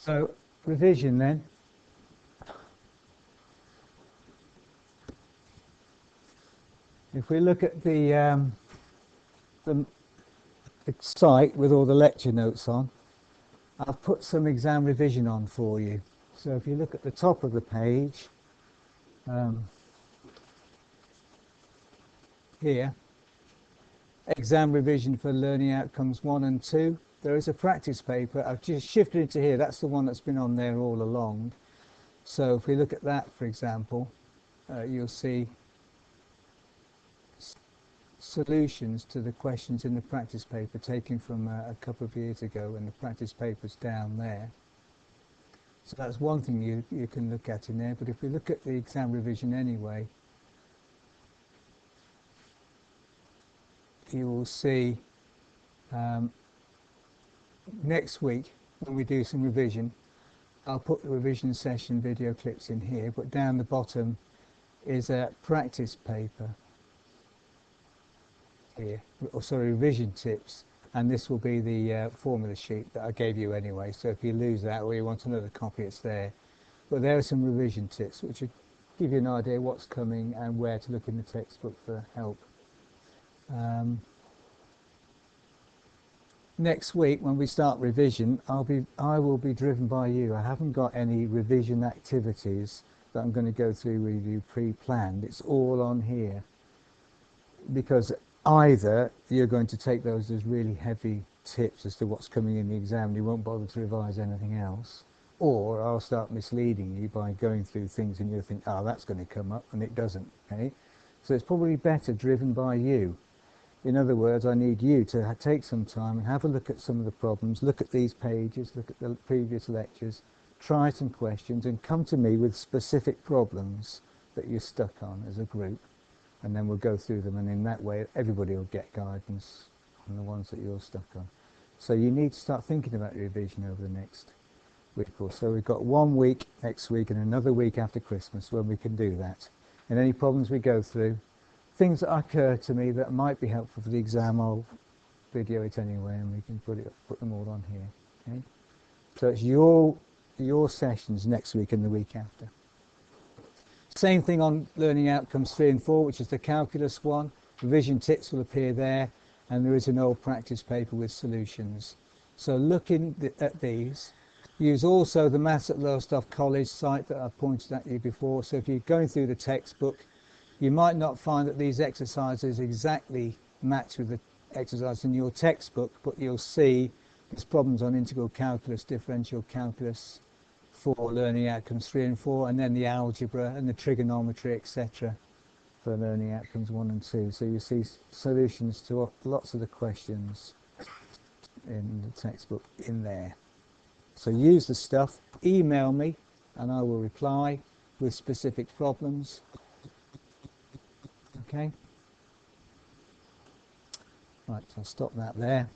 So, revision then. If we look at the site with all the lecture notes on, I've put some exam revision on for you. So if you look at the top of the page, here, exam revision for learning outcomes 1 and 2. There is a practice paper. I've just shifted into here. That's the one that's been on there all along. So if we look at that, for example, you'll see solutions to the questions in the practice paper taken from a couple of years ago, and the practice paper's down there. So that's one thing you can look at in there. But if we look at the exam revision anyway, you will see next week when we do some revision, I'll put the revision session video clips in here, but down the bottom is a practice paper here, or sorry, revision tips, and this will be the formula sheet that I gave you anyway, so if you lose that or you want another copy, it's there. But there are some revision tips which will give you an idea what's coming and where to look in the textbook for help. Next week when we start revision, I will be driven by you. I haven't got any revision activities that I'm going to go through with you pre-planned. It's all on here, because either you're going to take those as really heavy tips as to what's coming in the exam and you won't bother to revise anything else, or I'll start misleading you by going through things and you'll think, oh, that's going to come up, and it doesn't. Okay, so it's probably better driven by you. In other words, I need you to take some time and have a look at some of the problems, look at these pages, look at the previous lectures, try some questions, and come to me with specific problems that you're stuck on as a group, and then we'll go through them, and in that way everybody will get guidance on the ones that you're stuck on. So you need to start thinking about revision over the next week or so. We've got 1 week next week and another week after Christmas when we can do that. And any problems we go through, things that occur to me that might be helpful for the exam, I'll video it anyway, and we can put them all on here. Okay? So it's your sessions next week and the week after. Same thing on learning outcomes 3 and 4, which is the calculus one. Revision tips will appear there, and there is an old practice paper with solutions. So looking at these, use also the Maths at Lowestoft College site that I've pointed at you before. So if you're going through the textbook, you might not find that these exercises exactly match with the exercise in your textbook, but you'll see there's problems on integral calculus, differential calculus for learning outcomes 3 and 4, and then the algebra and the trigonometry, etc., for learning outcomes 1 and 2. So you see solutions to lots of the questions in the textbook in there. So use the stuff, email me, and I will reply with specific problems. Okay. Right, so I'll stop that there.